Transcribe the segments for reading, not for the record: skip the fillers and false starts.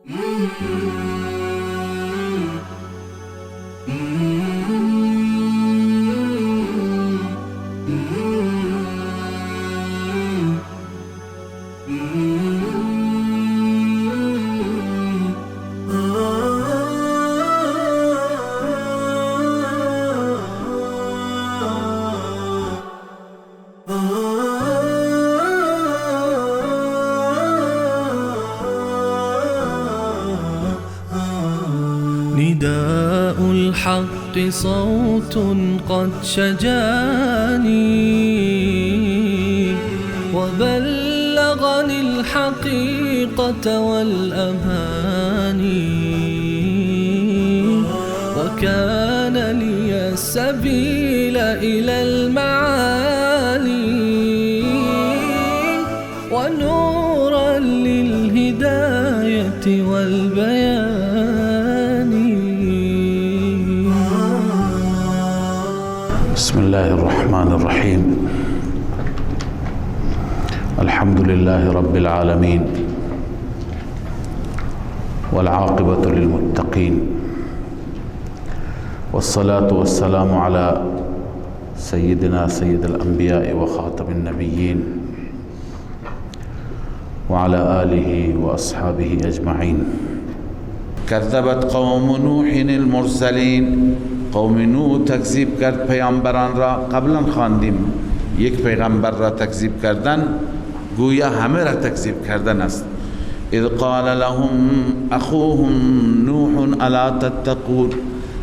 نداء الحق صوت قد شجاني وبلغني الحقيقة والأماني وكان لي السبيل إلى المعالي ونورا للهداية والبيان. بسم الله الرحمن الرحيم. الحمد لله رب العالمين والعاقبة للمتقين والصلاة والسلام على سيدنا سيد الأنبياء وخاتم النبيين وعلى آله وأصحابه أجمعين. كذبت قوم نوح المرسلين. قوم نوح تکذیب کرد پیامبران را. قبلا خواندیم یک پیغمبر را تکذیب کردن گویا همه را تکذیب کردن است. اذ قال لهم اخوهم نوح الا تتقون.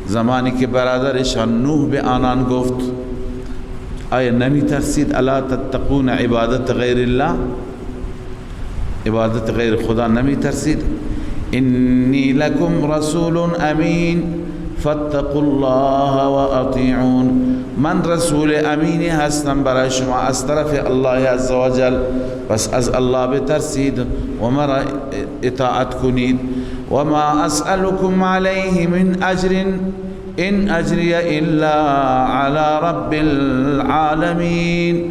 زمانی که برادرشان نوح به آنان گفت آیا نمی ترسید؟ الا تتقون، عبادت غیر الله، عبادت غیر خدا نمی ترسید؟ انی لکم رسول امین فاتقوا الله و اطیعون. من رسول امینی هستم برای شما از طرف الله عزوجل، پس از الله بترسید و مرا اطاعت کنید. و ما اسألكم علیه من اجر ان اجری الا علی رب العالمین.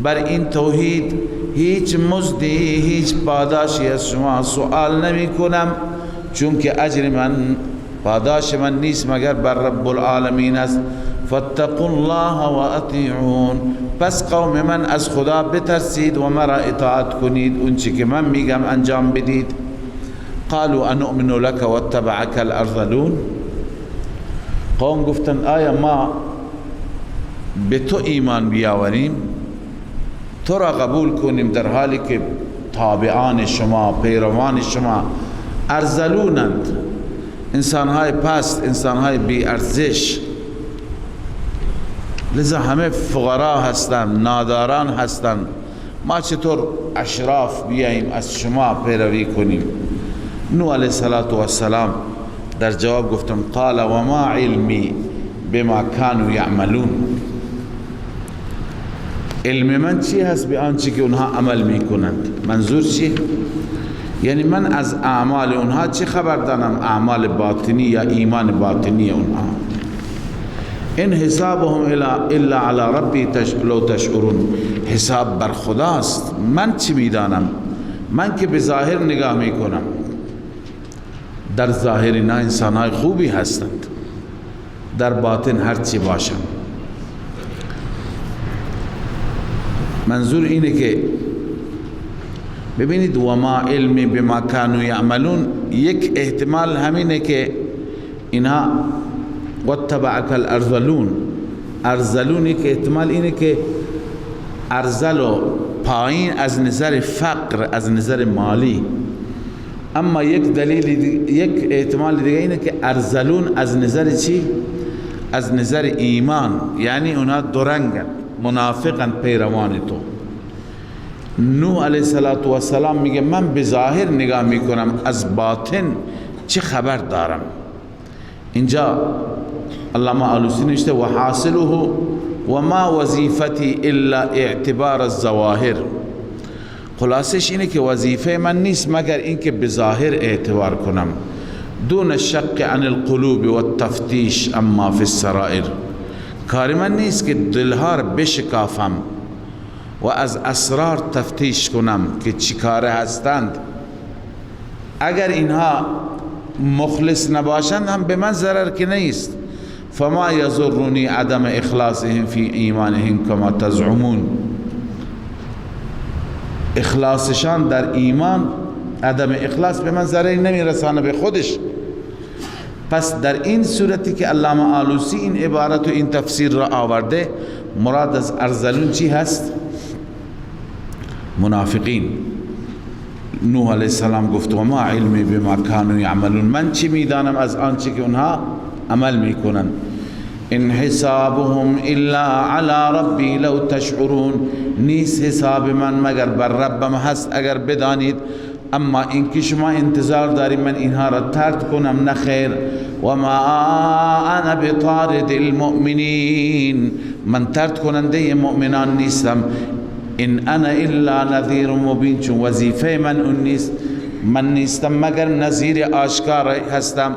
بر این توحید هیچ مزدی، هیچ پاداشی از شما سوال نمی کنم، چون که اجر من، پاداش من نیست مگر بر رب العالمین است. فاتقوا الله و اطیعون. پس قوم من از خدا بترسید و مرا اطاعت کنید، اون چی که من میگم انجام بدید. قالوا انؤمن لك واتبعك الارذلون. قوم گفتن آیا ما به تو ایمان بیاوریم، تو را قبول کنیم در حالی که تابعان شما، پیروان شما ارذلونند، انسانهای پست، انسانهای بی ارزش، لذا همه فقرا هستند، ناداران هستند، ما چطور اشراف بیاییم از شما پیروی کنیم؟ نوح علیه السلام در جواب گفتم قال و ما علمی بما كانوا یعملون. علم من چی هست به آنچه که اونها عمل میکنند؟ منظور چی؟ یعنی من از اعمال اونها چی خبر دارم؟ اعمال باطنی یا ایمان باطنی اونها. این حسابهم الا علی ربی لو تشعرون. حساب بر خداست، من چی میدانم؟ من که به ظاهر نگاه میکنم، در ظاهر اینا انسانهای خوبی هستند، در باطن هر چی باشند. منظور اینه که ببینید و ما علمی بما كانوا یعملون، یک احتمال همینه که اینها واتبعک الارذلون، ارذلونی که احتمال اینه که ارذل و پایین از نظر فقر، از نظر مالی. اما یک دلیل، یک احتمال دیگه اینه که ارذلون از نظر چی؟ از نظر ایمان، یعنی اونا درنگن، منافقن، پیروان تو. نوح علیه السلام میگه من به ظاهر نگاه میکنم، از باطن چه خبر دارم؟ اینجا علامه آلوسی نوشته و حاصله و ما وظیفتی الا اعتبار الظواهر. خلاصش اینه که وظیفه من نیست مگر اینکه به ظاهر اعتبار کنم، دون الشق عن القلوب و التفتیش اما فی السرائر. کار من نیست که دلها را بشکافم و از اسرار تفتیش کنم که چی کاره هستند. اگر اینها مخلص نباشند هم به من ضرر که نیست. فما یضرنی عدم اخلاصهم فی ایمانهم کما تزعمون. اخلاصشان در ایمان، عدم اخلاص به من ضرری نمیرسانه به خودش. پس در این صورتی که علامه آلوسی این عبارت و این تفسیر را آورده، مراد از ارذلون چی هست؟ منافقین. نوح علیه السلام گفت و ما علمی بما کانوا یعملون، من چی میدانم از آنچه که اونها عمل میکنن. ان حسابهم الا علی ربی لو تشعرون، نیست حساب من مگر بر ربم هست اگر بدانید. اما اینکه شما انتظار دارید من اینها را طرد کنم، نخیر. و ما انا بطارد المؤمنین، من طرد کننده مؤمنان نیستم. ان انا الا نذیر مبین، چون وظیفه من اون نیست، من نیستم مگر نذیر آشکار هستم،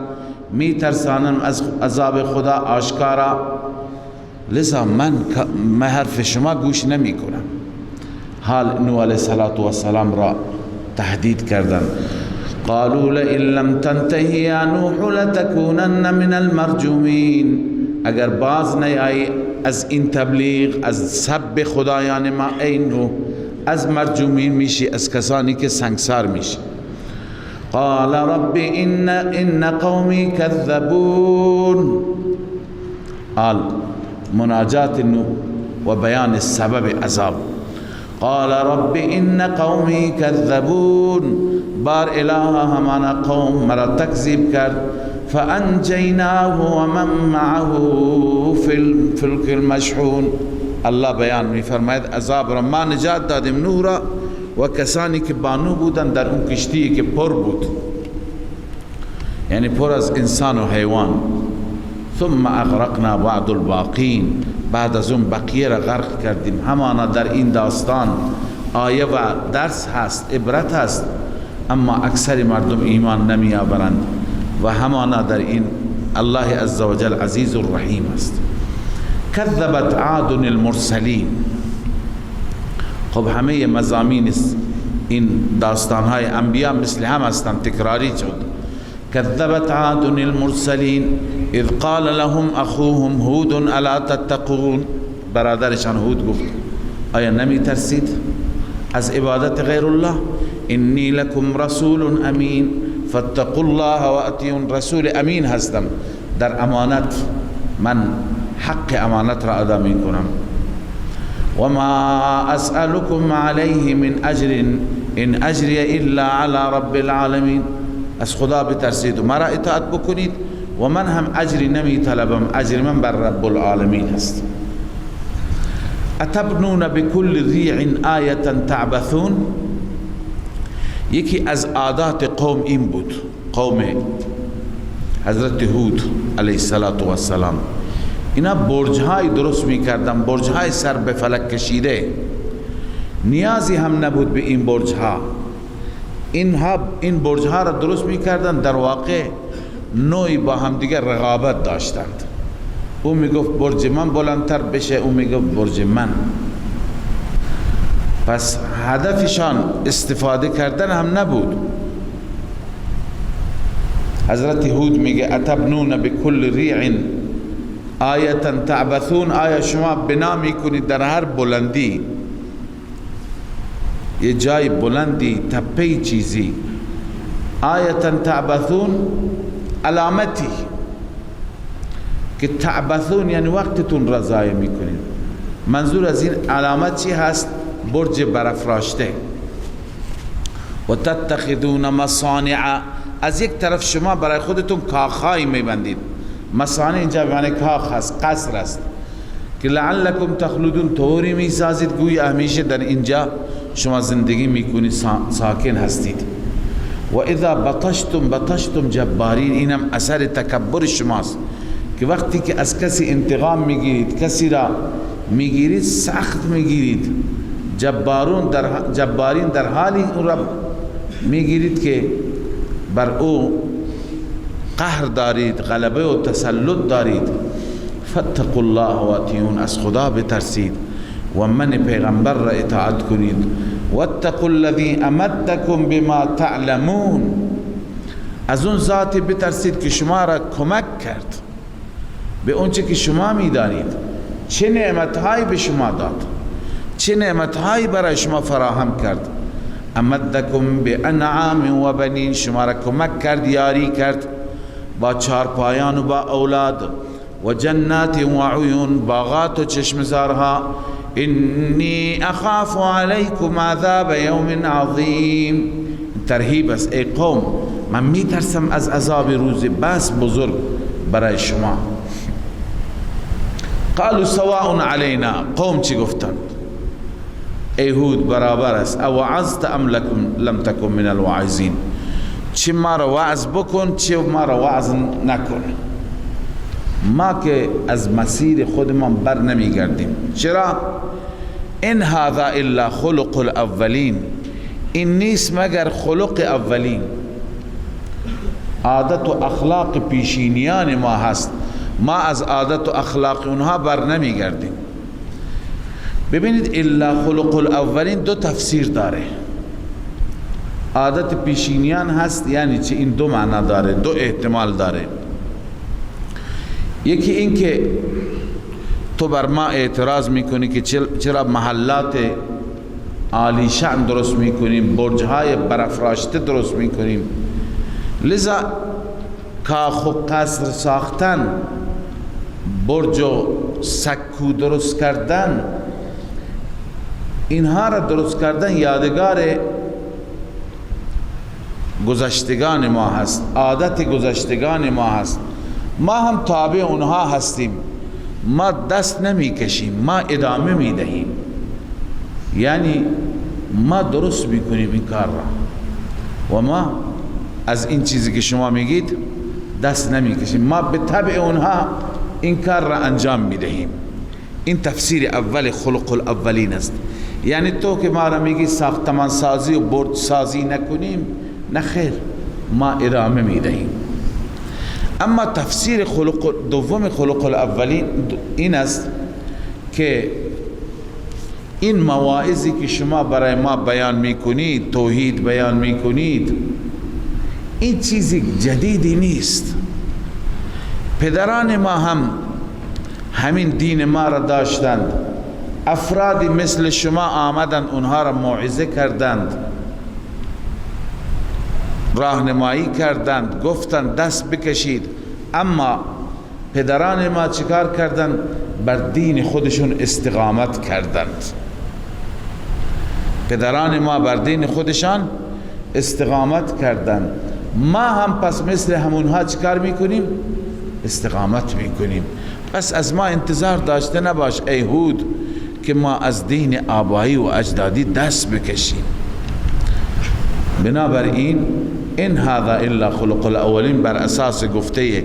می ترسانم از عذاب خدا آشکارا، لذا من حرف شما گوش نمی کنم. حال نوح علیه السلام را تهدید کردند. قالوا لئن لم تنتهی یا نوح لتکونن من المرجومین، اگر باز نیایی از این تبلیغ، از سب خدایان ما ای نوح، از مرجومین میشی، از کسانی که سنگسار میشی. قال رب ان قومی کذبون. مناجات نوح و بیان سبب عذاب. قال رب ان قومی کذبون، بار الها همانا قوم مرا تکذیب کرد. فانجیناه و من معه فی الفلک المشحون. الله بیان می فرماید عذاب را ما نجات دادیم نوح را و کسانی که بانو بودن در اون کشتی که پر بود، یعنی پر از انسان و حیوان. ثم اغرقنا بعد الباقین، بعد از اون بقیه را غرق کردیم. همانا در این داستان آیه و درس هست، عبرت هست، اما اکثر مردم ایمان نمی آورند و همانا در این الله عزوجل عزیز الرحیم است. کذبت عاد المرسلین. خب همه مضامین این داستانهای انبیا مثل هم هستند، تکراری شد. کذبت عاد المرسلین اذ قال لهم اخوهم هود الا تتقون. برادرشان هود گفت آیا نمی ترسید از عبادت غیر الله؟ انی لکم رسول امین فاتقوا الله و اطیعون. رسول امین هستم، در امانت من حق امانت را ادا می کنم. و ما اسألكم علیه من اجر ان اجری الا علی رب العالمین. از خدا بترسید و مرا اطاعت بکنید و من هم اجری نمی طلبم، اجر من بر رب العالمین است. اتبنون بكل ریع آیه تعبثون. یکی از عادات قوم این بود، قوم حضرت هود علیه السلام. اینا برج‌های درست می‌کردن، برج‌های سر به فلک کشیده. نیازی هم نبود به این برج‌ها. این برج‌ها را درست می‌کردن، در واقع نوعی با هم دیگر رقابت داشتند. او میگفت برج من بلندتر بشه، او میگفت برج من. پس هدفشان استفاده کردن هم نبود. حضرت هود میگه اتبنون بكل ریع آیه تعبثون. آیا شما بنا میکنید در هر بلندی، یه جای بلندی، تپه چیزی، آیه تعبثون، علامتی که تعبثون یعنی وقتتون را ضایع میکنید. منظور از این علامت چی هست؟ برج برافراشته. و تتخذون مصانع، از یک طرف شما برای خودتون کاخهای میبندید. مصانع اینجا به معنی کاخ هست، قصر است، که لعلکم تخلدون، طوری میسازید گویا همیشه در اینجا شما زندگی میکنید، ساکن هستید. و اذا بطشتم جبارین، اینم اثر تکبر شماست که وقتی که از کسی انتقام میگیرید، کسی را میگیرید، سخت میگیرید. جبارین در حالی اون را میگیرید که بر او قهر دارید، غلبه و تسلط دارید. فاتقوا الله و اطیعون، از خدا بترسید و من پیغمبر را اطاعت کنید. واتقوا الذی امدکم بما تعلمون، از اون ذاتی بترسید که شما را کمک کرد به اونچه که شما میدانید، چه نعمتهایی به شما داد، چه نعمتهایی برای شما فراهم کرد. امدکم بانعام و بنین، شما را کمک کرد، یاری کرد با چارپایان و با اولاد، و جنات و عیون، باغات و چشمزارها. انی اخاف علیکم عذاب یوم عظیم، ترهیب است. ای قوم، من میترسم از عذاب روز بس بزرگ برای شما. قالوا سواء علینا، قوم چی گفتند؟ ای هود برابر است، او وعظت ام لم تکن من الواعظین، چه ما را وعظ بکن چه ما را وعظ نکن، ما که از مسیر خودمان بر نمیگردیم. چرا؟ ان هذا الا خلق الاولین، این نیست مگر خلق اولین، عادت و اخلاق پیشینیان ما هست، ما از عادت و اخلاق اونها بر نمیگردیم. ببینید الا خلق الاولین دو تفسیر داره. عادت پیشینیان هست یعنی چه؟ این دو معنی داره، دو احتمال داره. یکی این که تو بر ما اعتراض میکنی که چرا محلات عالی شأن درست میکنیم، برجهای برافراشته درست میکنیم، لذا کاخ و قصر ساختن، برج و سکو درست کردن، اینها را درست کردن یادگار گذشتگان ما هست، عادت گذشتگان ما هست. ما هم تابع اونها هستیم، ما دست نمی کشیم، ما ادامه می دهیم، یعنی ما درست میکنیم این کار را و ما از این چیزی که شما میگید دست نمی کشیم، ما به تبع اونها این کار را انجام می دهیم. این تفسیر اول خلق الاولین است. یعنی تو که ما را میگی ساختمان سازی و برج سازی نکنیم، نه خیر، ما ادامه می دهیم. اما تفسیر دوم خلق الاولین این است که این مواعظی که شما برای ما بیان میکنید، توحید بیان میکنید، این چیزی جدیدی نیست. پدران ما هم همین دین ما را داشتند، افرادی مثل شما آمدند اونها را موعظه کردند، راهنمایی کردند، گفتند دست بکشید. اما پدران ما چیکار کردند؟ بر دین خودشون استقامت کردند. پدران ما بر دین خودشان استقامت کردند. ما هم پس مثل همونها چیکار میکنیم؟ استقامت میکنیم. پس از ما انتظار داشته نباش ای هود که ما از دین آبایی و اجدادی دست بکشیم. بنابراین این هذا الا خلق الاولین بر اساس گفته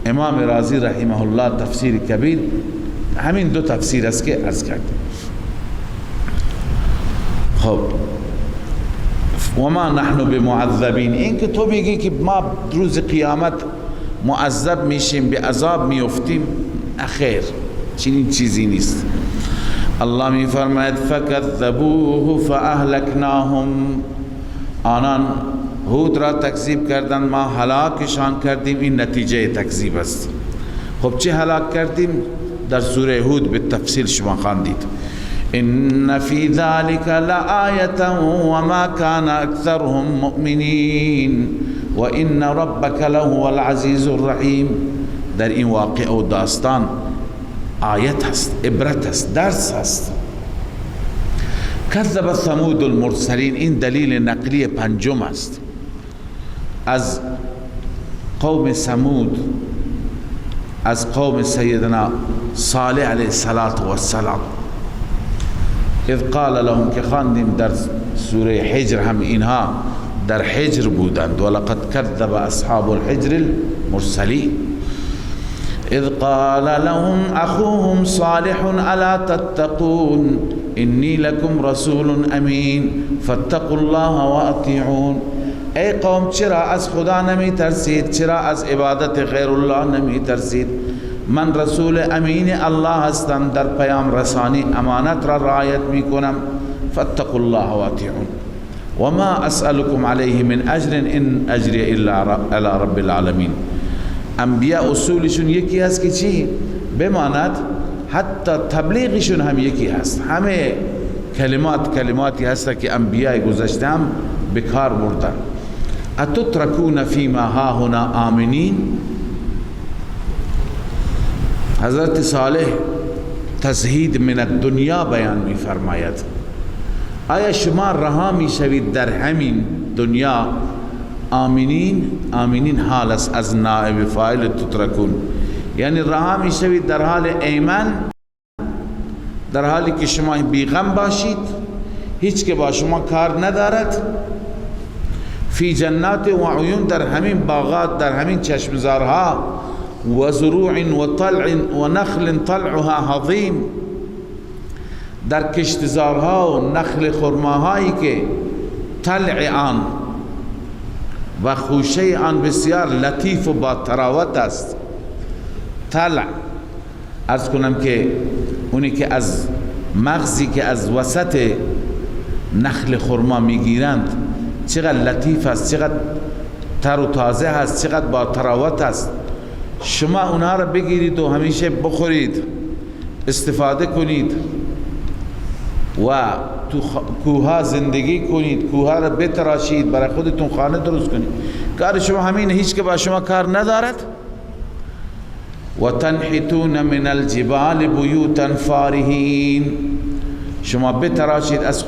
امام رازی رحمه الله تفسیر کبیر همین دو تفسیر است که عرض کردیم. خب و ما نحن بمعذبین، این که تو میگی که ما روز قیامت معذب میشیم، به عذاب میافتیم، اخیر چنین چیزی نیست. الله میفرماید فکذبوه فاهلکناهم، آنان هود را تکذیب کردن، ما هلاکشان کردیم. این نتیجه تکذیب است. خب چه هلاک کردیم؟ در سوره هود به تفصیل شما خواندید. ان فی ذلک لآیة وما کان اکثرهم مؤمنین و ان ربک لهو العزیز الرحیم. در این واقع و داستان آیت هست، عبرت هست، درس هست. کذب ثمود المرسلین، این دلیل نقلی پنجم است از قوم ثمود، از قوم سیدنا صالح علیه السلام. اذ قال لهم، که خواندیم در سوره حجر، هم اینها در حجر بودند. ولقد کذب اصحاب الحجر المرسلین. اذ قال لهم اخوهم صالح الا تتقون انی لکم رسول امین فاتقوا الله واطیعون. ای قوم چرا از خدا نمی ترسید؟ چرا از عبادت غیر الله نمی ترسید؟ من رسول امین الله هستم، در پیام رسانی امانت را رعایت می کنم. فاتقوا الله واطیعون. وما اسألكم علیه من اجر ان اجری الا علی رب العالمین. انبیاء اصولشون یکی هست که چی؟ بماند حتی تبلیغشون هم یکی هست. همه کلماتی هست که انبیاء گذشته هم بکار بردن. اتترکون فیما هاهنا آمنین. حضرت صالح تزهید من الدنیا بیان می فرماید. آیا شما رها می شوید در همین دنیا آمینین حال است از نائب فاعل تترکون، یعنی رها می شوید در حال ایمن، در حالی که شما بیغم باشید، هیچ که با شما کار ندارد. فی جنات و عیون، در همین باغات، در همین چشمزارها، و زروع و طلع و نخل طلعها هضیم، در کشتزارها و نخل خرماهایی که طلع آن و خوشه آن بسیار لطیف و با تراوت است. طلع عرض کنم که اونی که از مغزی که از وسط نخل خرما میگیرند چقدر لطیف است، چقدر تر و تازه است، چقدر با تراوت است. شما اونها را بگیرید و همیشه بخورید، استفاده کنید و تو کوها زندگی کنید، کوها را بتراشید، برای خودتون خانه درست کنید. کار شما همین، هیچ که با شما کار ندارد. و تنحتون من الجبال بیوتا فارهین، شما بتراشید از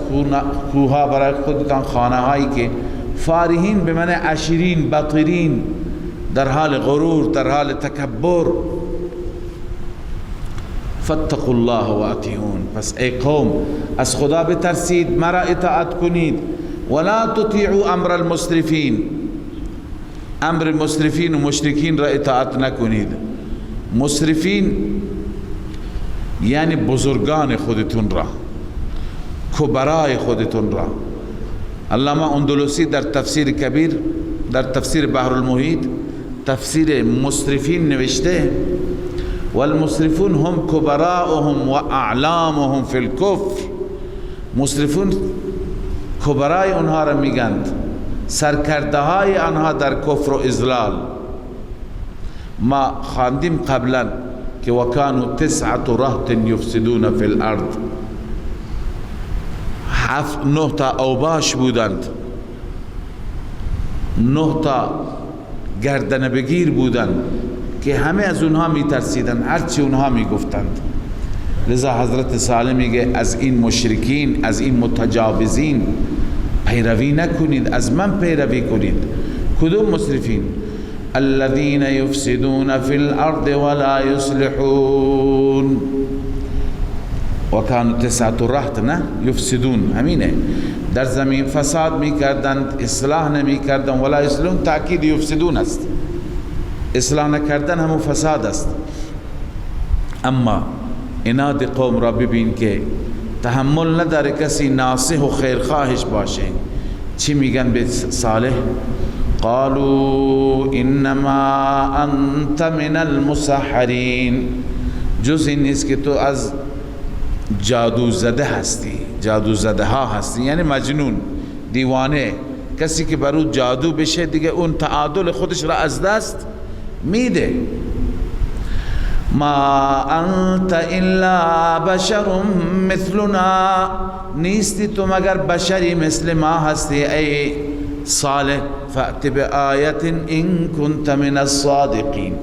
کوها برای خودتان خانه هایی که فارهین به معنی عشرین بطرین، در حال غرور، در حال تکبر. فاتقوا الله و اطیعون، پس ای قوم از خدا بترسید، مرا اطاعت کنید. ولا تطیعوا امر المسرفین، امر مسرفین و مشرکین را اطاعت نکنید. مسرفین یعنی بزرگان خودتون را، کبرای خودتون را. علامه اندلسی در تفسیر کبیر، در تفسیر بحر المحیط، تفسیر مسرفین نوشته والمسرفون هم کبراءهم و اعلامهم فی الکفر. مسرفون کبرای اونها را میگند، سرکرده های آنها در کفر و اضلال. ما خواندیم قبلا که وکانوا 9 رهط یفسدون فی الارض، 9 تا اوباش بودند، 9 تا گردن بگیر بودند که همه از اونها می ترسیدند، هرچی اونها می گفتند. لذا حضرت صالح میگه از این مشرکین، از این متجاوزین پیروی نکنید، از من پیروی کنید. کدوم مسرفین؟ الذين يفسدون في الارض ولا يصلحون. وكانوا 9 رهط، نه یفسدون، همینه، در زمین فساد میکردند، اصلاح نمیکردند. ولا یصلحون تاکید یفسدون است، اصلاح نکردن همون فساد است. اما عناد قوم را ببین که تحمل نداره کسی ناصح و خیرخواهش باشه. چی میگن به صالح؟ قالوا انما انت من المسحرین، جز این نیست که تو از جادو زده هستی، جادو زده ها هستی، یعنی مجنون، دیوانه. کسی که برو جادو بشه دیگه اون تعادل خودش را از دست میده. ما انت الا بشر مثلنا، نیستی تو مگر بشری مثل ما هستی ای صالح. فأت بآیت ان کنت من الصادقین،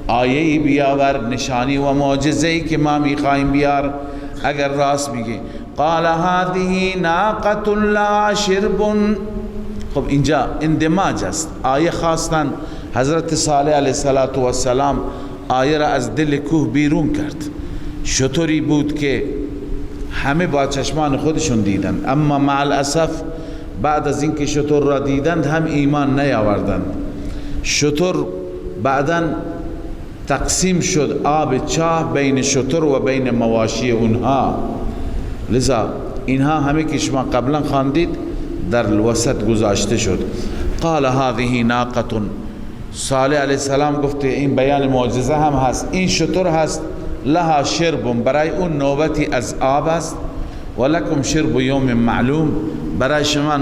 آیه‌ای بیاور، نشانی و معجزه‌ای که ما میخوایم بیار اگر راست میگی. قال هذه ناقة لها شرب. خب اینجا اندماج است، آیه خواستن حضرت صالح علیه السلام آیه را از دل کوه بیرون کرد. شتری بود که همه با چشمان خودشون دیدند، اما مع الاسف بعد از اینکه شتر را دیدند هم ایمان نیاوردند. شتر بعداً تقسیم شد، آب چاه بین شتر و بین مواشی اونها. لذا اینها همه که شما قبلا خواندید در وسط گذاشته شد. قال هذه ناقة، صالح علیه السلام گفته این بیان معجزه هم هست، این شتر هست، لها شرب، برای اون نوبتی از آب است، ولکم شرب یوم معلوم، برای شما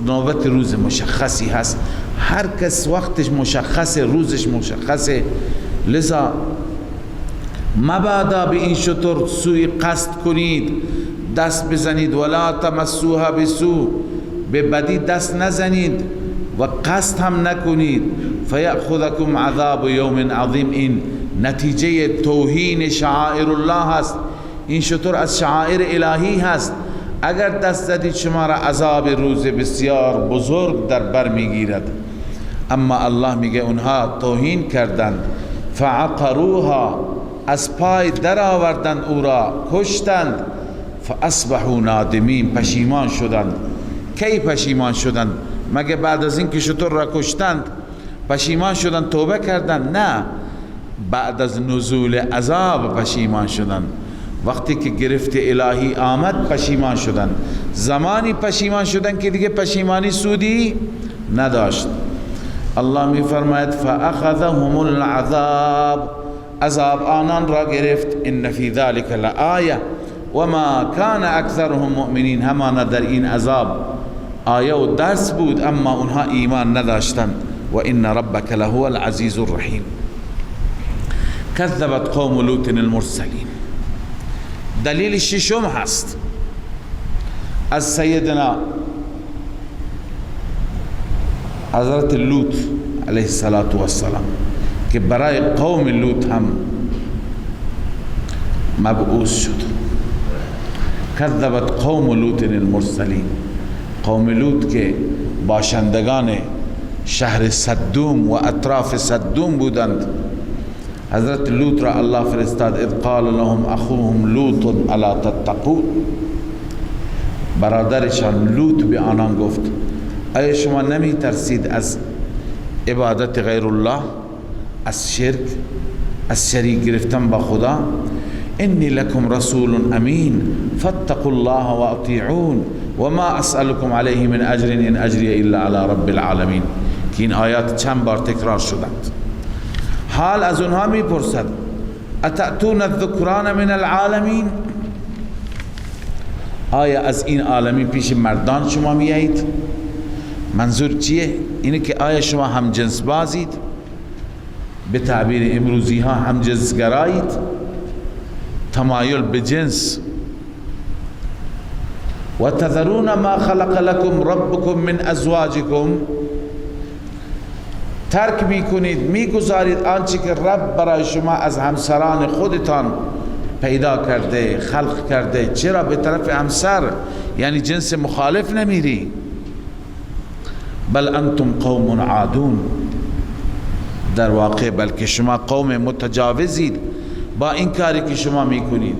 نوبت روز مشخصی هست. هر کس وقتش مشخصه، روزش مشخصه. لذا مبادا به این شتر سوی قصد کنید، دست بزنید. ولا تمسوها بسو، به بدی دست نزنید و قصد هم نکنید. فیأخذکم عذاب یوم عظیم، این نتیجه توهین شعائر الله هست. این شتر از شعائر الهی هست. اگر دست زدید شما را عذاب روز بسیار بزرگ در بر میگیرد. اما الله میگه اونها توهین کردند. فعقروها، از پای در آوردند او را، کشتند. فاصبحوا نادمین، پشیمان شدند. کی پشیمان شدند؟ مگه بعد از این که شتر را کشتند پشیمان شدند توبه کردند؟ نه، بعد از نزول عذاب پشیمان شدند. وقتی که گرفت الهی آمد پشیمان شدند. زمانی پشیمان شدند که دیگه پشیمانی سودی نداشت. الله می فرماید فاخذهم العذاب، عذاب آنان را گرفت. ان فی ذلک لآیه وما کان اکثرهم مؤمنین، همانا در این عذاب آیه و درس بود، اما اونها ایمان نداشتند. و ان ربک لهو العزیز الرحیم. کذبت قوم لوط المرسلین. دلیل ششم هست از سیدنا حضرت لوط علیه السلام که برای قوم لوط هم مبعوث شد. کذبت قوم لوط المرسلین، قوم لوط که باشندگان شهر صدوم و اطراف صدوم بودند. حضرت لوط را الله فرستاد. اذ قال لهم اخوهم لوط الا تتقون، برادرشان لوط به آنان گفت آیا شما نمی ترسید از عبادت غیر الله، از شرک، از شریک گرفتن با خدا؟ انی لکم رسول امین فاتقوا الله و اطیعون و ما اسألكم علیه من اجر ان اجری الا علی رب العالمین. که این آیات چند بار تکرار شدند. حال از اونها میپرسد اتأتون الذکران من العالمین، آیا از این عالمین پیش مردان شما میایید؟ منظور چیه؟ اینه که آیا شما هم جنس بازید؟ به تعبیر امروزی ها هم جنس گرایید، تمایل به جنس. و تذرون ما خلق لكم ربكم من ازواجكم، ترک میکنید، میگذارید آنچه که رب برای شما از همسران خودتان پیدا کرده، خلق کرده. چرا به طرف همسر، یعنی جنس مخالف نمیری؟ بل انتم قوم عادون، در واقع بلکه شما قوم متجاوزید با این کاری که شما میکنید.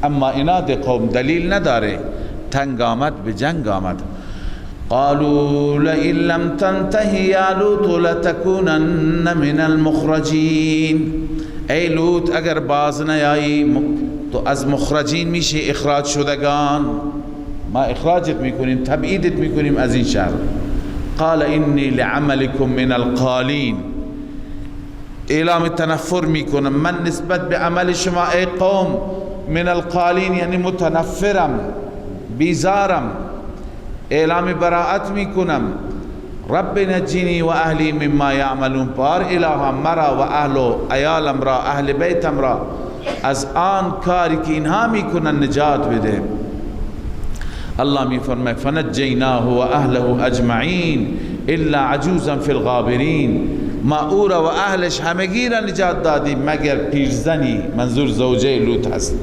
اما اناد قوم دلیل نداره، تنگ آمد به جنگ آمد. قالوا لئن لم تنتهی یا لوط لتکونن من المخرجین، ای لوط اگر باز نیایی تو از مخرجین میشه، اخراج شدگان. ما اخراجت میکنیم، تبعیدت میکنیم از این شهر. قال انی لعملکم من القالین، اعلام تنفر میکنم من نسبت به عمل شما ای قوم. من القالین یعنی متنفرم، بیزارم، اعلام براءت میکنم. رب نجینی و اهلی مما یعملون، پار الها مرا و اهل و عیالم را، اهل بیتم را از آن کاری که اینها میکنن نجات بده. الله میفرماید فنجیناه و اهله اجمعین الا عجوزا فی الغابرین، ما او را و اهلش همگی را نجات دادیم مگر پیرزنی، منظور زوجه لوط هست،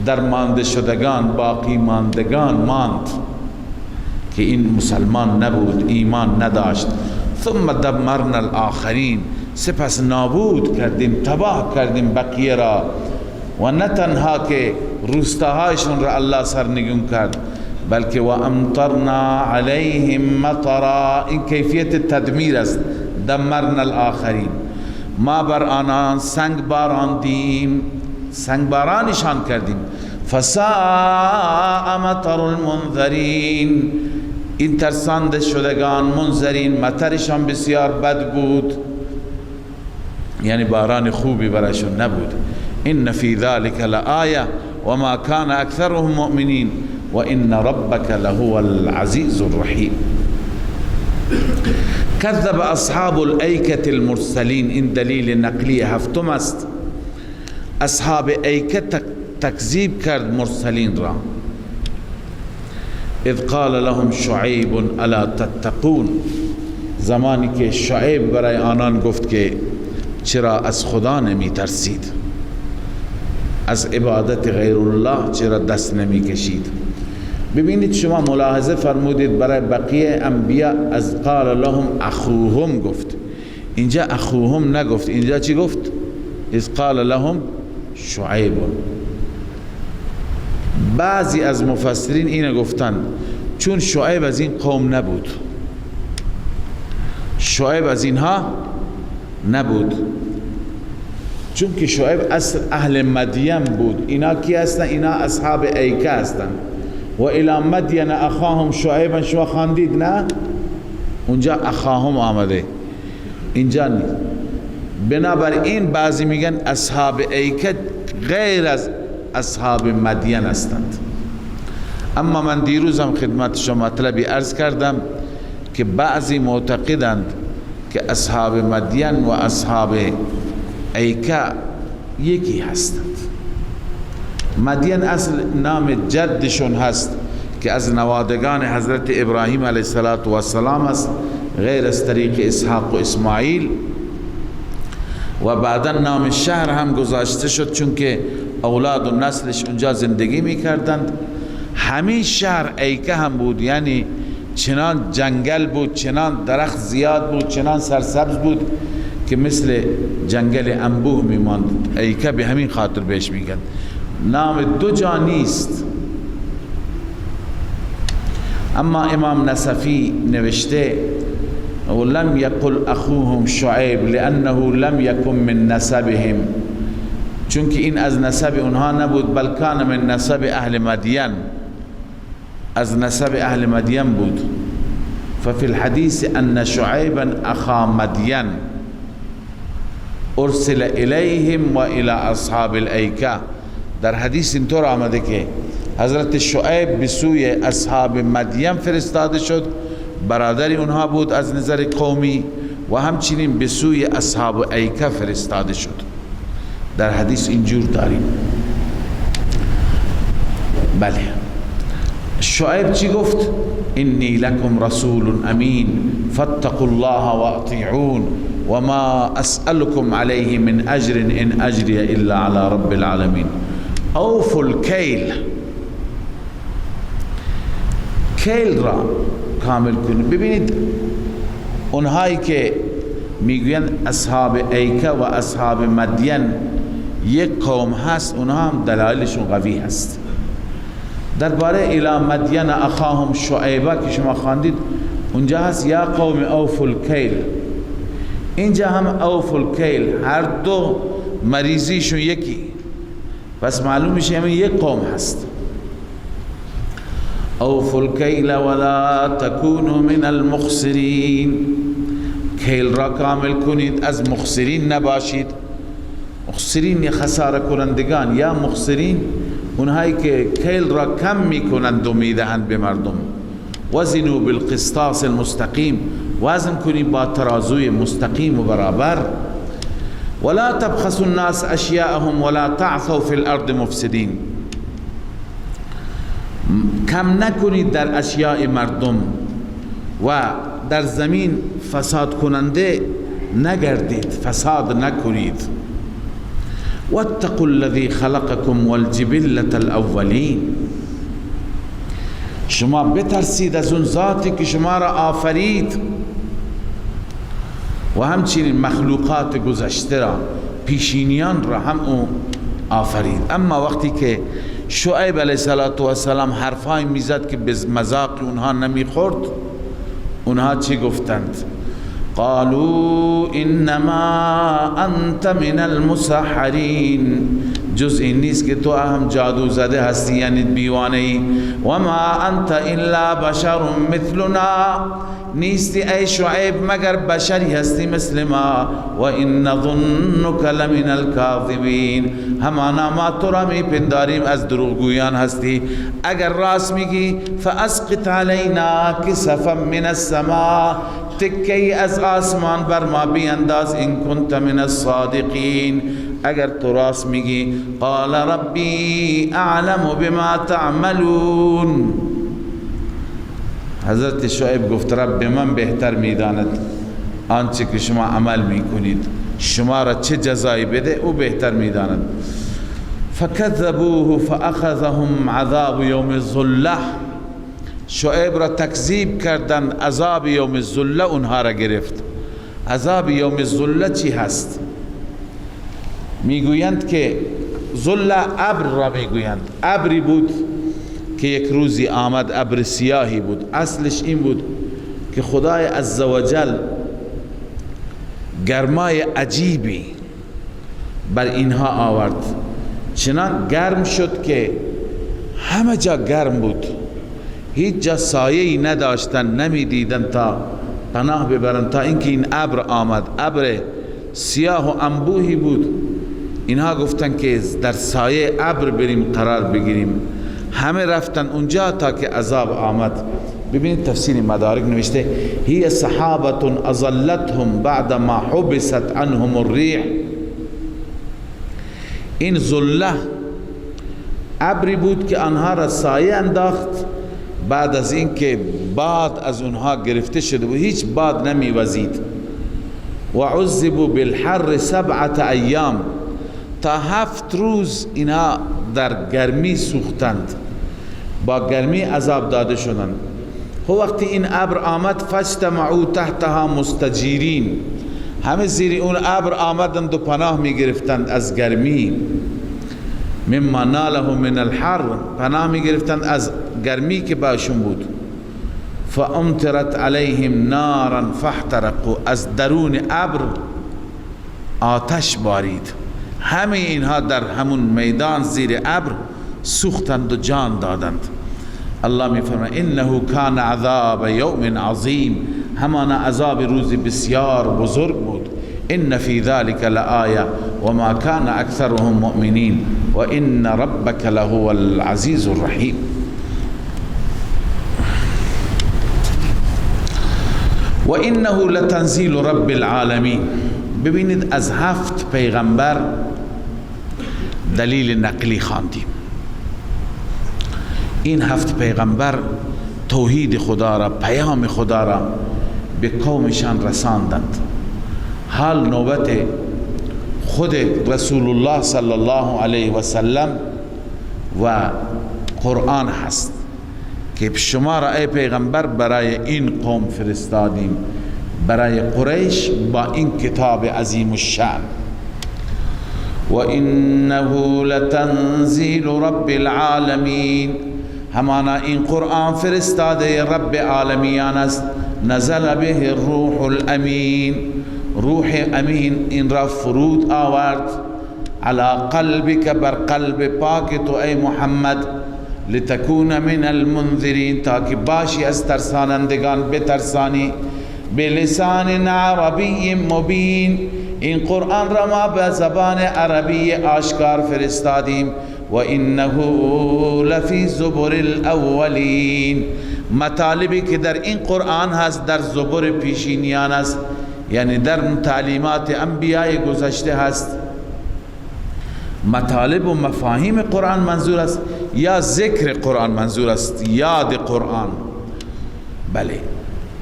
در مانده شدگان، باقی ماندگان ماند که این مسلمان نبود، ایمان نداشت. ثم دمرنا الاخرین، سپس نابود کردیم، تباه کردیم بقیه را. و نه تنها که روستاهایشون را الله سرنگون کرد، بلکه و امطرنا علیهم مطرا، این کیفیت تدمیر است. دمرنا الاخرین، ما بر آنان سنگ باراندیم، سنگ بارانشان کردیم. فساء مطر المنذرین، این ترسانده شدگان منذرین مطرشان بسیار بد بود، یعنی باران خوبی برایشون نبود. ان فی ذلک لآیه و ما کان اکثرهم مؤمنین و ان ربک لهو العزیز الرحیم. کذب اصحاب الایکة المرسلین، این دلیل نقلی هفتم است. اصحاب ایکه تکذیب کرد مرسلین را. اذ قال لهم شعیب الا تتقون، زمانی که شعیب برای آنان گفت که چرا از خدا نمی ترسید، از عبادت غیر الله چرا دست نمی کشید. ببینید شما ملاحظه فرمودید برای بقیه انبیاء از قال لهم اخوهم گفت، اینجا اخوهم نگفت، اینجا چی گفت؟ اذ قال لهم شعیب. بعضی از مفسرین اینو گفتن چون شعیب از این قوم نبود، شعیب از اینها نبود، چون که شعیب اصل اهل مدین بود. اینا کی هستن؟ اینا اصحاب ایکه هستن. و الی مدین اخاهم شعیبا، شما خواندید نه؟ اونجا اخاهم آمده، اینجا نیست. بنابراین بعضی میگن اصحاب ایکه غیر از اصحاب مدین هستند. اما من دیروز هم خدمت شما مطلبی عرض کردم که بعضی معتقدند که اصحاب مدین و اصحاب ایکه یکی هستند. مدین اصل نام جدشون هست که از نوادگان حضرت ابراهیم علیه السلام است، غیر از طریق اسحاق و اسماعیل. و بعدا نام شهر هم گذاشته شد چون که اولاد و نسلش اونجا زندگی میکردند. همین شهر ایکه هم بود، یعنی چنان جنگل بود، چنان درخت زیاد بود، چنان سرسبز بود که مثل جنگل انبوه میماند. ایکه به همین خاطر بهش میگن. نام دو جا نیست. اما امام نصفی نوشته ولم یقل اخوهم شعیب لانه لم یکن من نسبهم، چون که این از نسب اونها نبود، بل کان من نسب اهل مدین، از نسب اهل مدین بود. ففي الحديث ان شعيبا اخا مدين ارسل الیهم و الى اصحاب الایکه. در حدیث اینطور آمده که حضرت شعیب به سوی اصحاب مدین فرستاده شد، برادری اونها بود از نظر قومی، و همچنین به سوی اصحاب ایکه فرستاده شد. در حدیث اینجور داریم. بله، شعیب چی گفت؟ انی لکم رسول امین فاتقوا الله و اطیعون و ما اسألكم علیه من اجر ان اجری الا علی رب العالمین. اوفوا الکیل، کیل را کامل کنید. ببینید اونهایی که میگوین اصحاب ایکه و اصحاب مدین یک قوم هست، اونها هم دلایلشون قوی هست. درباره الی مدین اخاهم شعیبه که شما خواندید اونجا هست یا قوم اوفوا الکیل، اینجا هم اوفوا الکیل، هر دو مریضیشون یکی، پس معلوم میشه همین یک قوم هست. اوفوا الکیل ولا تکونوا من المخسرین، کیل را کامل کنید، از مخسرین نباشید. مخسرین خساره کنندگان یا مخسرین اونهایی که کیل را کم میکنند و میدهند به مردم. وزنوا بالقسطاس المستقیم، وزن کنید با ترازوی مستقیم و برابر. ولا تبخسوا الناس اشیاءهم ولا تعثوا فی الارض مفسدین، کم نکنید در اشیاء مردم و در زمین فساد کننده نگردید، فساد نکنید. واتقوا الذي خلقكم والجبلة الاولین، شما بترسید از اون ذاتی که شما را آفرید و همچنین مخلوقات گذشته را، پیشینیان را هم او آفرید. اما وقتی که شعیب علیه السلام حرفای میزد که به مذاق اونها نمیخورد، اونها چی گفتند؟ قالوا انما انت من المسحرین، جز این نیست که تو هم جادو زده هستی، یعنی بیوانه ای. و ما انت الا بشر مثلنا، نیستی ای شعیب مگر بشری هستی مثل ما و این ظنک لمن الکاذبین همانا ما تو را می پنداریم از دروغگویان هستی اگر راست میگی فاسقط علینا کسفا من السماء تکی از آسمان بر ما بینداز این کنت من الصادقین اگر تو راست میگی قال ربی اعلم بما تعملون حضرت شعیب گفت رب من بهتر میداند آنچه که شما عمل میکنید شما را چه جزایی بده او بهتر میداند فکذبوه فاخذهم عذاب یوم الظله شعیب را تکذیب کردند عذاب یوم الظله اونها را گرفت عذاب یوم الظله چی هست میگویند که ظله ابر را میگویند ابری بود که یک روزی آمد ابر سیاهی بود اصلش این بود که خدای عزوجل گرمای عجیبی بر اینها آورد چنان گرم شد که همه جا گرم بود هیچ جا سایه‌ای نداشتن نمیدیدن تا پناه ببرن تا اینکه این ابر آمد ابر سیاه و انبوهی بود اینها گفتن که در سایه ابر بریم قرار بگیریم همه رفتن اونجا تا که عذاب آمد ببینید تفسیر مدارک نوشته هی صحابة اظلتهم بعد ما حبست عنهم الریح این ظله ابری بود که آنها را سایه انداخت بعد از اینکه باد از اونها گرفته شده و هیچ باد نمی وزید و عذبوا بالحر 7 ایام تا 7 روز اینها در گرمی سوختند با گرمی عذاب داده شدند وقتی این ابر آمد فاجتمعوا تحتها مستجیرین همه زیر اون ابر آمدند و پناه می گرفتند از گرمی مما ناله من الحر پناه می گرفتند از گرمی که باشون بود فامطرت علیهم نارا فاحترقوا از درون ابر آتش بارید همه اینها در همون میدان زیر ابر سوختند و جان دادند الله می فرماید انه کان عذاب یوم عظیم همانا عذاب روزی بسیار بزرگ بود ان فی ذلک لآیه وما کان اکثرهم مؤمنین و ان ربک لهو العزیز الرحیم و انه لتنزیل رب العالمین ببینید از 7 پیغمبر دلیل نقلی خواندیم این 7 پیغمبر توحید خدا را پیام خدا را به قومشان رساندند حال نوبت خود رسول الله صلی الله علیه و سلم و قرآن هست که شما را ای پیغمبر برای این قوم فرستادیم برای قریش با این کتاب عظیم الشأن و انه لتنزیل رب العالمین همانا این قرآن فرستاده رب عالمیان است نزل به الروح الامین روح امین این را فرود آورد علی قلبک بر قلب پاک تو ای محمد لتکون من المنذرین تاکه باشی از ترسانندگان بترسانی بلسان عربی مبین این قرآن را ما به زبان عربی آشکار فرستادیم و انه لفی زبر الاولین مطالبی که در این قرآن هست در زبر پیشینیان است یعنی در تعلیمات انبیاء گذشته هست مطالب و مفاهیم قرآن منظور است یا ذکر قرآن منظور است یاد قرآن بله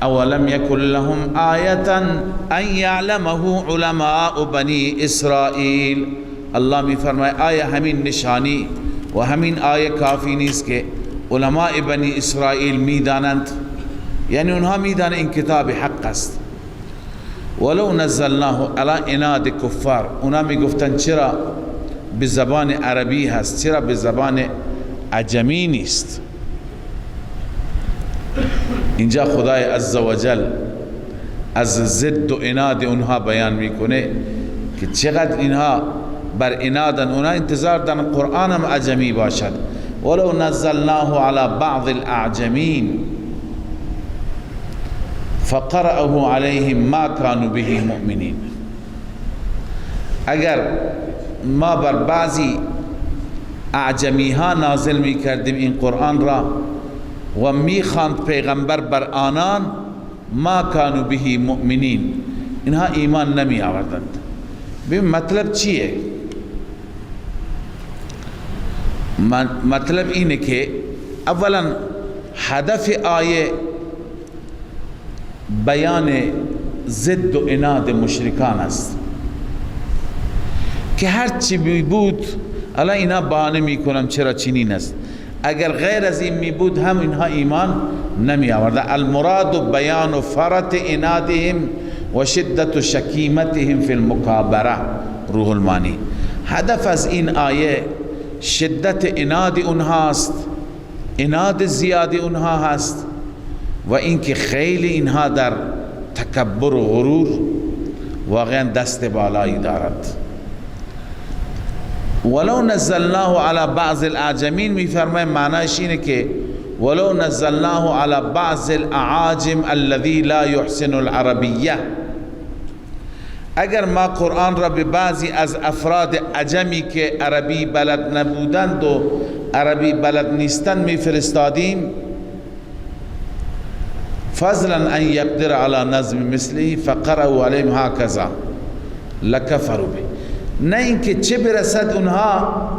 اولم یکن لهم آیة ان یعلمه علماء بنی اسرائیل الله می فرماید آیا همین نشانی و همین آیه کافی نیست که علماء بنی اسرائیل میدانند یعنی اونها میدانند این کتاب حق است ولو نزلناه علی عناد کفار اونا میگفتن چرا به زبان عربی هست چرا به زبان عجمی نیست اینجا خدای عزوجل از ضد و عناد اونها بیان میکنه که چقدر اینها بر عنادن اونها انتظار دارن قرآن هم عجمی باشد ولو نزلناه على بعض الاعجمین فقرأه عليهم ما كانوا به مؤمنین. اگر ما بر بعضی اعجمی ها نازل می کردیم این قرآن را و می خواند پیغمبر بر آنان، ما كانوا به مؤمنین، اینها ایمان نمی آوردند. ببین مطلب چیه؟ مطلب اینه که اولا هدف آیه بیان ضد و عناد مشرکان است که هر چی بود الان اینا بهانه میکنن چرا چنین است، اگر غیر از این می بود هم اینها ایمان نمی آورد. المراد بیان فرط عنادهم و شدت شکیمتهم فی المکابره. روح المانی هدف از این آیه شدت عناد اونهاست، عناد زیاد اونها هست و اینکه خیلی اینها در تکبر و غرور واقعا دست بالایی دارد. ولو نزلناه على بعض الاعجمین میفرماید معنیش اینه که ولو نزلناه على بعض الاعاجم الذي لا يحسن العربیه، اگر ما قرآن را به بعضی از افراد عجمی که عربی بلد نبودند و عربی بلد نیستند میفرستادیم، فضلا ان يقدر على نظم مثله فقرأوا عليهم هكذا لكفروا به، نه اینکه چه برسد اونها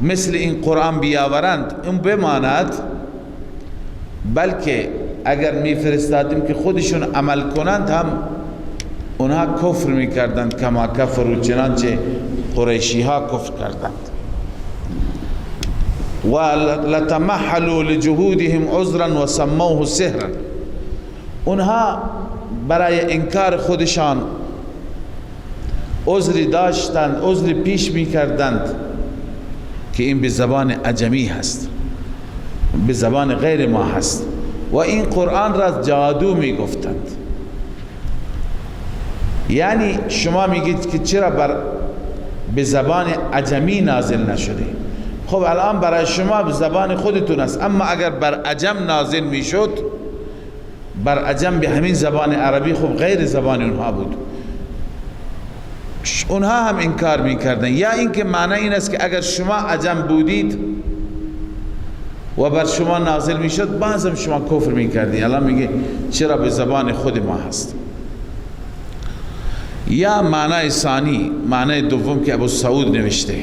مثل این قرآن بیاورند اون بماند، بلکه اگر میفرستادیم که خودشون عمل کنند هم اونها کفر میکردند کما کفروا، چنانچه قریشی ها کفر کردند. و لتمحلوا لجهودهم عذرا و سموه سحرا، اونها برای انکار خودشان عذری داشتند، عذری پیش میکردند که این به زبان عجمی هست، به زبان غیر ما هست و این قرآن را جادو میگفتند. یعنی شما میگید که چرا به زبان عجمی نازل نشده؟ خب الان برای شما به زبان خودتون است، اما اگر بر عجم نازل میشد، بر عجم به همین زبان عربی، خب غیر زبان اونها بود، اونها هم انکار میکردن. یا اینکه معنی این است که اگر شما عجم بودید و بر شما نازل میشد بعضم شما کفر میکردید، الان میگه چرا به زبان خود ما هست. یا معنی ثانی، معنی دوم که ابو سعود نوشته،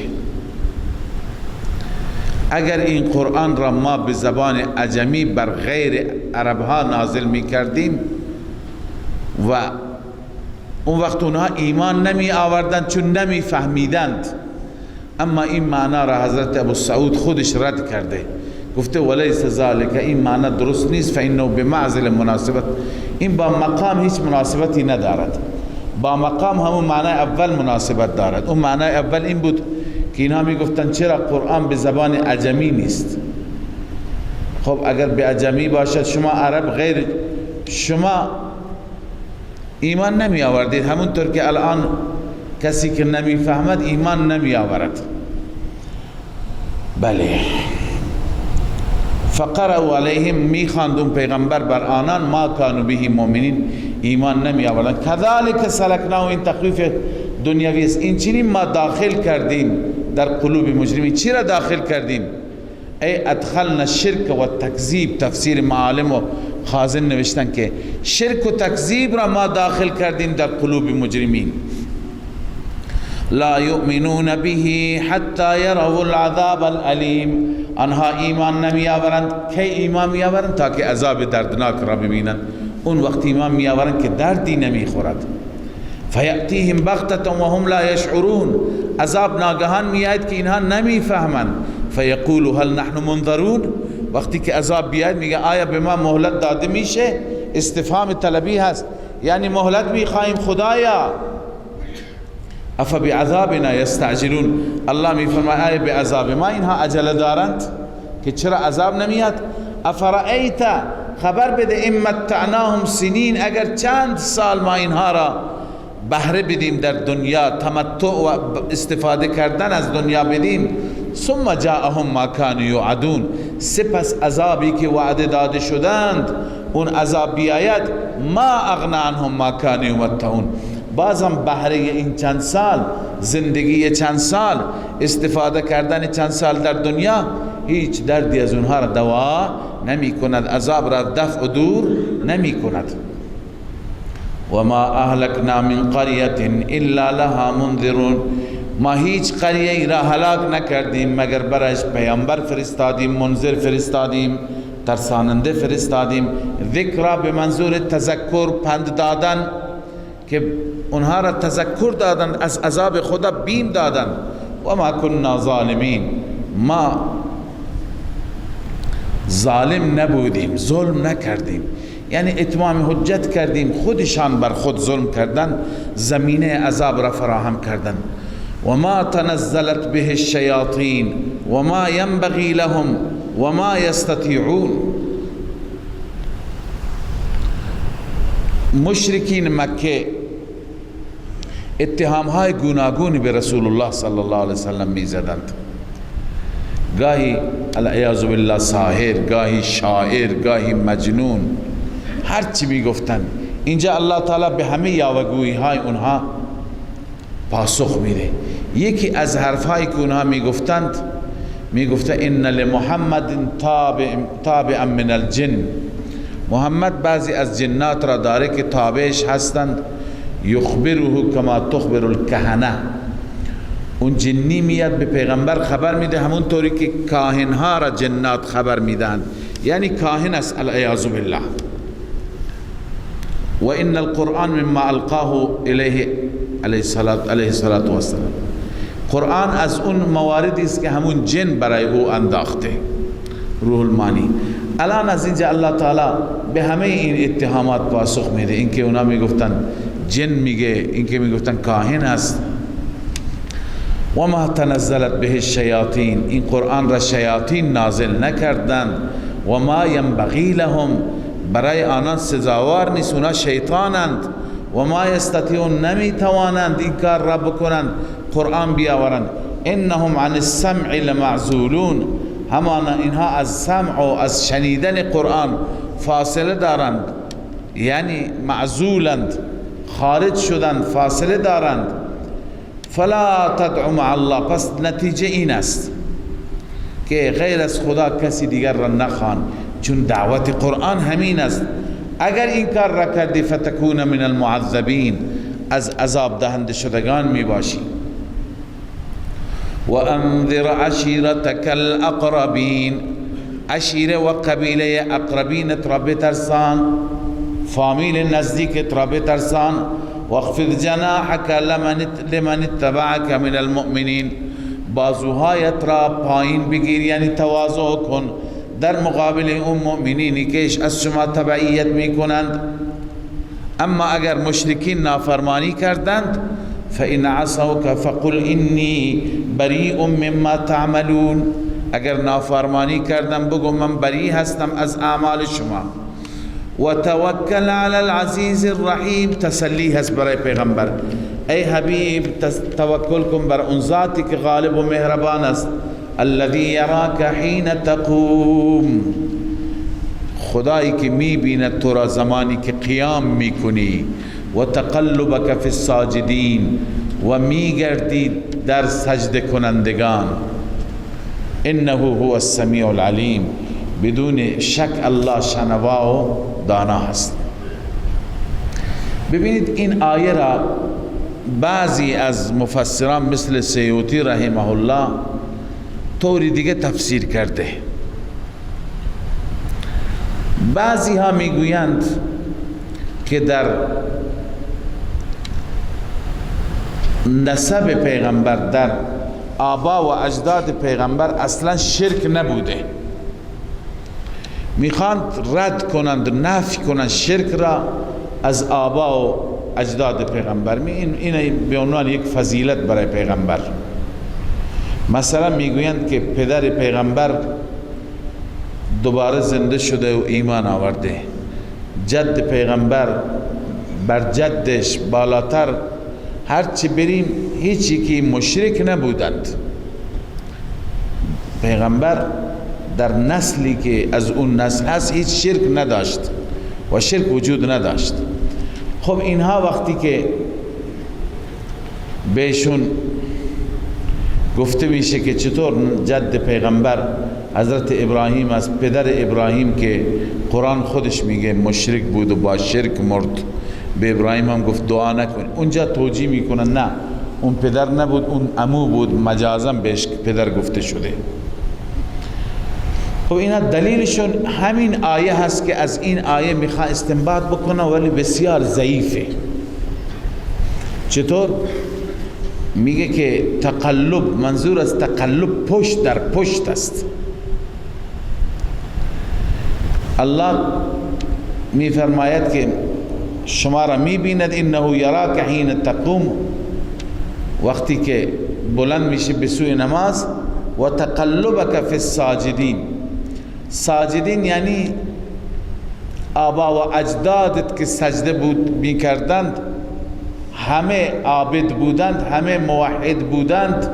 اگر این قرآن را ما به زبان عجمی بر غیر عرب ها نازل می کردیم و اون وقت اونها ایمان نمی آوردند چون نمی فهمیدند، اما این معنی را حضرت ابو سعود خودش رد کرده، گفته ولیس ذالک، این معنی درست نیست، فانه بمعزل مناسبت، این با مقام هیچ مناسبتی ندارد، با مقام همون معنی اول مناسبت دارد. اون معنی اول این بود که اینها می گفتن چرا قرآن به زبان عجمی نیست؟ خب اگر به عجمی باشد شما عرب غیر شما ایمان نمی آوردید، همونطور که الان کسی که نمی فهمد ایمان نمی آورد. بله، فقرأوا علیهم، می خواندون پیغمبر بر آنان، ما کانوا به مؤمنین، ایمان نمی آوردن. کذالک سلکناه، این تخویف دنیاوی است، این چنین ما داخل کردیم در قلوب مجرمین. چرا داخل کردیم؟ ای ادخلنا الشرک و تکذیب. تفسیر معالم و خازن نوشتن که شرک و تکذیب را ما داخل کردیم در قلوب مجرمین. لا یؤمنون به حتی یروا العذاب الالم، آنها ایمان نمی آورند. کی ایمان می آورند؟ تا که عذاب دردناک را ببینند. اون وقت ایمان می آورند که دردی نمی خورد. فیأتیهم بغتة وهم لا یشعرون، عذاب ناگهان می آید که اینها نمی فهمند. فیقولوا هل نحن منظرون، وقتی که عذاب بیاید میگه آیا به ما مهلت داده میشه؟ استفهام طلبی هست، یعنی مهلت میخوایم خدایا. افا بعذابنا یستعجلون، الله میفرماید آیا به عذاب ما اینها عجله دارند که چرا عذاب نمیاد؟ افرأیت، خبر بده، این متعناهم سنین، اگر چند سال ما اینها را بهره بدیم در دنیا، تمتع و استفاده کردن از دنیا بدیم، ثم جاءهم ما كانوا يوعدون، سپس عذابی که وعده داده شدند اون عذاب بیاید ما اغنا عنهم ما کانوا یمتعون، بازم بهره این چند سال زندگی چند سال استفاده کردن چند سال در دنیا هیچ دردی از اونها را دوا نمی کند، عذاب را دفع و دور نمی کند. و ما اهلکنا من قریة الا لها منذرون، ما هیچ قریه را هلاک نکردیم مگر برایش پیامبر فرستادیم، منذر فرستادیم، ترساننده فرستادیم. ذکر به منظور تذکر، پند دادن، که اونها را تذکر دادن، از عذاب خدا بیم دادن. و ما کننا ظالمین، ما ظالم نبودیم، ظلم نکردیم، یعنی اتمام حجت کردیم، خودشان بر خود ظلم کردن، زمینه عذاب را فراهم کردن. و ما تنزلت به الشیاطین و ما ینبغی لهم و ما یستطیعون. مشرکین مکه اتهامهای گوناگونی به رسول الله صلی الله علیه وسلم می زدند، گاهی العیاذ بالله ساحر، گاهی شاعر، گاهی مجنون، هر چی می گفتند. اینجا الله تعالی به همه یاوه‌گویی های اونها پاسخ میده. یکی از حرفهایی که اونها می گفتند، می گفته ان لمحمد تابعا من الجن، محمد بعضی از جنات را داره که تابعش هستند. یخبره کما تخبر الکهنه، اون جنی میاد به پیغمبر خبر میده همون طوری که کاهنها را جنات خبر میدن، یعنی کاهن است العیاذ بالله. و ان القرآن مما القاه الیه علیه الصلاة والسلام، قرآن از اون مواردی است که همون جن برای او انداخته، روح المانی. الان از اینجا الله تعالی به همه این اتهامات پاسخ میده، اینکه اونا میگفتن جن میگه، اینکه میگفتن کاهن است. و ما تنزلت به الشیاطین، این قرآن را شیاطین نازل نکردند. و ما ینبغی لهم، برای آنان سزاوار نیست، اونا شیطانند. و ما یستطیعون، نمیتوانند این کار را بکنند، قرآن بیاورند. انهم عن السمع لمعزولون، همان اینها از سمع و از شنیدن قرآن فاصله دارند، یعنی معزولند، خارج شدند، فاصله دارند. فلا تدع مع الله، پس نتیجه این است که غیر از خدا کسی دیگر را نخوان، چون دعوت قرآن همین است. اگر این کار را کردی فتکون من المعذبین، از عذاب دهنده شدگان می باشی. و انذر عشیرتک الاقربین، عشیره و قبیله اقربینت را بترسان، فامیل نزدیکت را بترسان. واخفض جناحك لمن اتبعك من المؤمنین، بازوهایت را پایین بگیر، یعنی تواضع کن در مقابل اون مؤمنینی که از شما تبعیت می کنند. اما اگر مشرکین نافرمانی کردند، فإن عصوك فقل انی بریء مما تعملون، اگر نافرمانی کردم بگو من بری هستم از اعمال شما. و توکل علی العزیز الرحیم، تسلی هست برای پیغمبر، ای حبیب توکل کن بر اون ذاتی که غالب و مهربان است. الذی یراک حین تقوم، خدایی که می بیند تو را زمانی که قیام می کنی. و تقلبک فی الساجدین، و می گردی در سجده کنندگان. انه هو السمیع العلیم، بدون شک الله شنوا و دانا هست. ببینید این آیه را بعضی از مفسران مثل سیوطی رحمه الله طوری دیگه تفسیر کرده. بعضی ها میگویند که در نسب پیغمبر، در آبا و اجداد پیغمبر اصلا شرک نبوده. میخواند رد کنند و نفی کنند شرک را از آبا و اجداد پیغمبر. این به عنوان یک فضیلت برای پیغمبر. مثلا میگویند که پدر پیغمبر دوباره زنده شده و ایمان آورده، جد پیغمبر بر جدش بالاتر، هرچی بریم هیچی که مشرک نبودند. پیغمبر در نسلی که از اون نسل هست هیچ شرک نداشت. و شرک وجود نداشت. خب اینها وقتی که بهشون گفته میشه که چطور جد پیغمبر حضرت ابراهیم از پدر ابراهیم که قرآن خودش میگه مشرک بود و با شرک مرد، به ابراهیم هم گفت دعا نکن، اونجا توجیه میکنن نه اون پدر نبود، اون عمو بود، مجازا بهش پدر گفته شده. خب اینا دلیلشون همین آیه هست که از این آیه میخواه استنباط بکنه ولی بسیار ضعیفه. چطور؟ میگه که تقلب، منظور از تقلب پشت در پشت است. الله میفرماید که شما را میبیند انه یراک حین تقوم، وقتی که بلند میشه به سوی نماز، و تقلبک فی الساجدین. ساجدین یعنی آبا و اجدادت که سجده میکردند، همه عابد بودند، همه موحد بودند.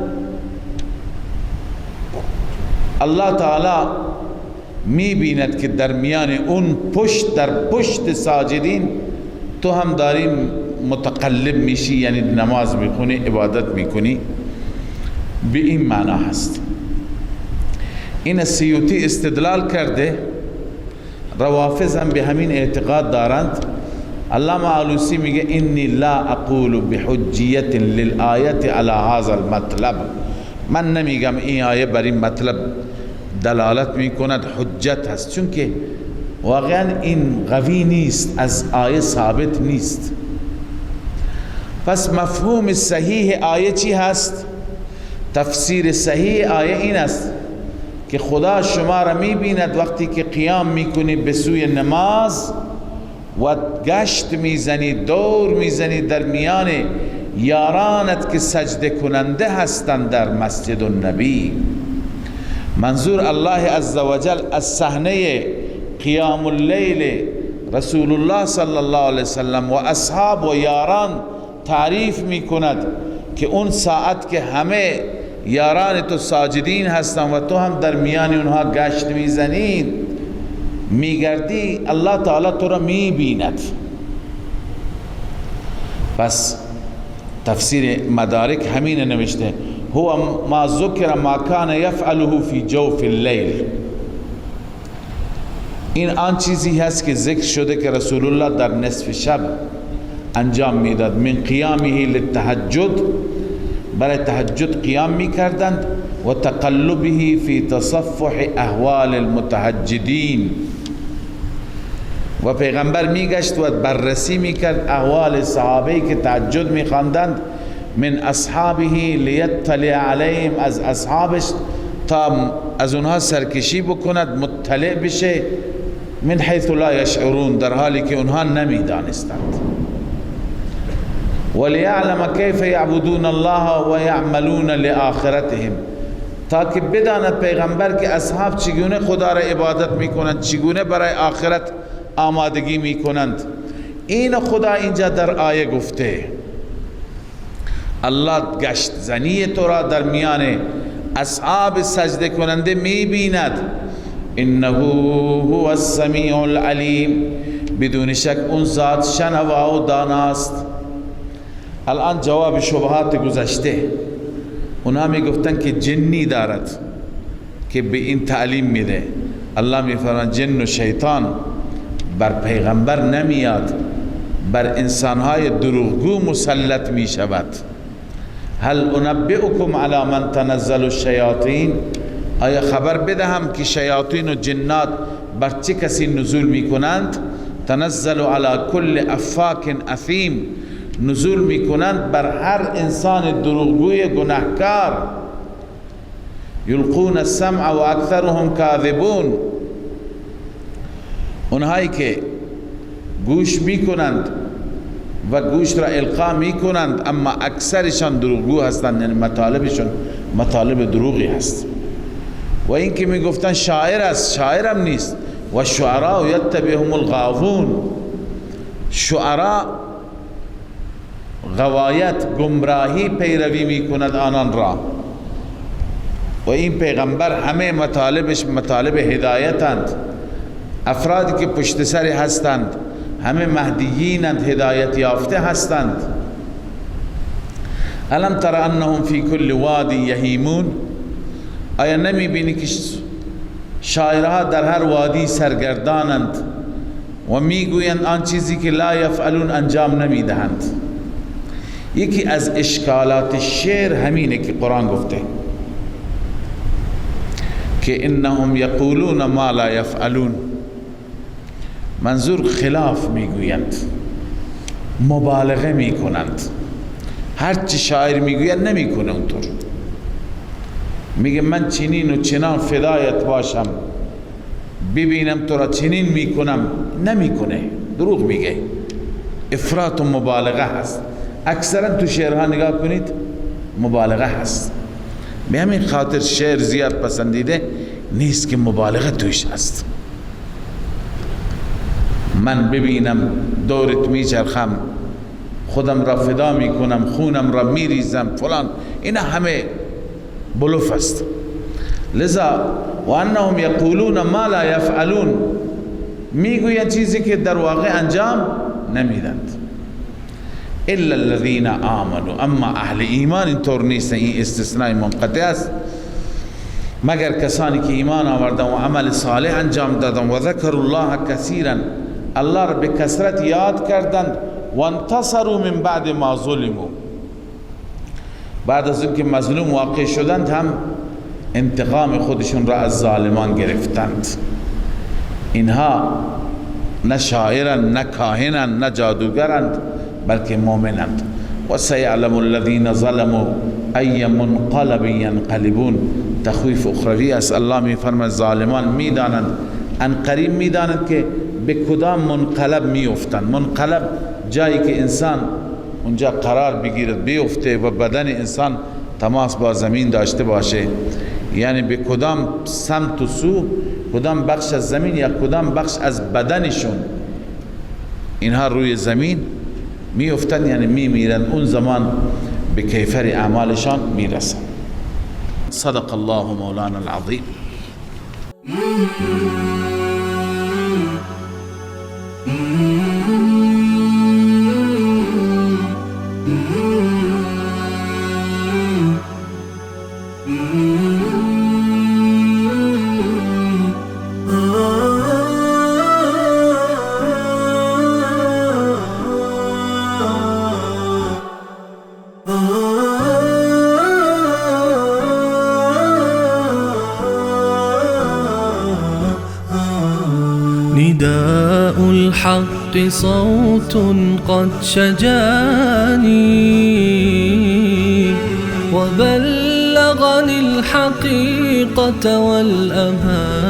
الله تعالی میبیند که در میان اون پشت در پشت ساجدین تو هم داری متقلب میشی، یعنی نماز میخونی، عبادت میکنی. به این معنا هست. این سیوطی استدلال کرده، روافض هم به همین اعتقاد دارند. علامه آلوسی میگه انی لا اقول بحجیت للآیت علی هذا المطلب، من نمیگم این آیه بر این مطلب دلالت میکند، حجت هست، چون که واقعا این قوی نیست، از آیه ثابت نیست. پس مفهوم صحیح آیه چی هست؟ تفسیر صحیح آیه این است که خدا شما را میبیند وقتی که قیام میکنی به سوی نماز و گشت میزنی، دور میزنی در میان یارانت که سجده کننده هستند در مسجد النبی. منظور الله عزوجل از صحنه قیام اللیل رسول الله صلی الله علیه وسلم و اصحاب و یاران تعریف میکند که اون ساعت که همه یاران تو ساجدین هستند و تو هم در میان اونها گشت میزنید، میگردی، الله تعالی تو را میبیند. پس تفسیر مدارک همین نوشته هو ما ذکر ما کان یفعله فی جوف اللیل. این آن چیزی هست که ذکر شده که رسول الله در نصف شب انجام میداد. من قیامه للتهجد، برای تهجد قیام میکردند، و تقلبه فی تصفح احوال المتهجدین، و پیغمبر میگشت و بررسی میکرد احوال صحابه که تهجد میخواندند، من اصحابه لیطلع علیهم، از اصحابش تا از اونها سرکشی بکند، مطلع بشه، من حیث لا یشعرون، در حالی که اونها نمیدانستند. ولیعلم کیف یعبدون الله و یعملون لآخرتهم، تا که بداند پیغمبر که اصحاب چگونه خدا را عبادت میکنند، چگونه برای آخرت آمادگی میکنند. این خدا اینجا در آیه گفته. الله گشت زنی تو را در میان اصحاب سجده کننده میبیند. انه هو السمیع العلیم، بدون شک اون ذات شنوا و داناست. الان جواب شبهات گذشته. اونها میگفتن که جنی دارد که به این تعلیم میده. الله میفرماید جن و شیطان بر پیغمبر نمیاد، بر انسانهای دروغگو مسلط میشود. هل انبئکم علی من تنزل الشیاطین، آیا خبر بدهم که شیاطین و جنات بر چه کسی نزول میکنند؟ تنزل علی کل افاک اثیم، نزول میکنند بر هر انسان دروغگوی گناهکار. یلقون السمع و اکثرهم کاذبون، اونهایی که گوش میکنند و گوش را القا میکنند اما اکثرشان دروغگو هستند، یعنی مطالبشون مطالب دروغی هست. و این که میگفتن شاعر است، شاعرم نیست. و شعراء یتبعهم الغاوون، شعراء غوایت گمراهی پیروی میکند آنان را. و این پیغمبر همه مطالبش مطالب هدایتند. افرادی که پشت سر هستند همه مهدیینند، هدایت یافته هستند. الم تر انهم فی کل وادی یهیمون، آیا نمی بینی که شاعرها در هر وادی سرگردانند و میگویند آن چیزی که لا یفعلون انجام نمیدهند. یکی از اشکالات شعر همینه که قرآن گفته که انهم یقولون ما لا یفعلون، منظور خلاف میگویند، مبالغه میکنند. هرچی شاعر میگوید نمیکنه اونطور، میگه من چنین و چنان فدایت باشم ببینم تو را چنین میکنم، نمیکنه، دروغ میگه، افراط و مبالغه هست. اکثرا تو شعرها نگاه کنید مبالغه هست. به همین خاطر شعر زیاد پسندیده نیست که مبالغه توش هست. من ببینم دورت میچرخم، خودم را فدا میکنم، خونم را میریزم فلان، اینا همه بلوف است. لذا و انهم یقولون ما لا یفعلون، میگوید چیزی که در واقع انجام نمیدند. الا الذين آمنوا، اما اهل ایمان اینطور نیست، این استثناء منقطع است، مگر کسانی که ایمان آوردن و عمل صالح انجام دادن و ذکر الله کثیرا، الله را به کثرت یاد کردند، و انتصروا من بعد ما ظلموا، بعد از اینکه مظلوم واقع شدند هم انتقام خودشون را از ظالمان گرفتند. اینها نه شاعرند، نه کاهنند، نه جادوگرند، بلکه مؤمنند. و سیعلم الذین ظلموا ای منقلب ینقلبون، تخویف اخروی است. الله میفرماید ظالمان میدانند، ان قریب میدانند که به کدام منقلب میافتند. منقلب جایی که انسان اونجا قرار بگیرد، بیفته و بدن انسان تماس با زمین داشته باشه، یعنی به کدام سمت و سو، کدام بخش از زمین یا کدام بخش از بدنشون اینها روی زمین میافتند، یعنی میمیرند، اون زمان به کیفر اعمالشان میرسند. صدق الله مولانا العظیم. نداء الحق صوت قد شجاني وبلغني الحقيقة والأماني،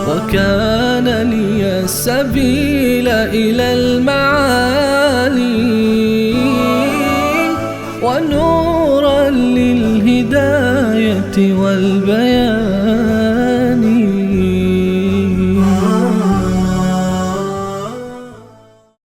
وكان لي السبيل إلى المعالي، ونورا للهداية والبيان.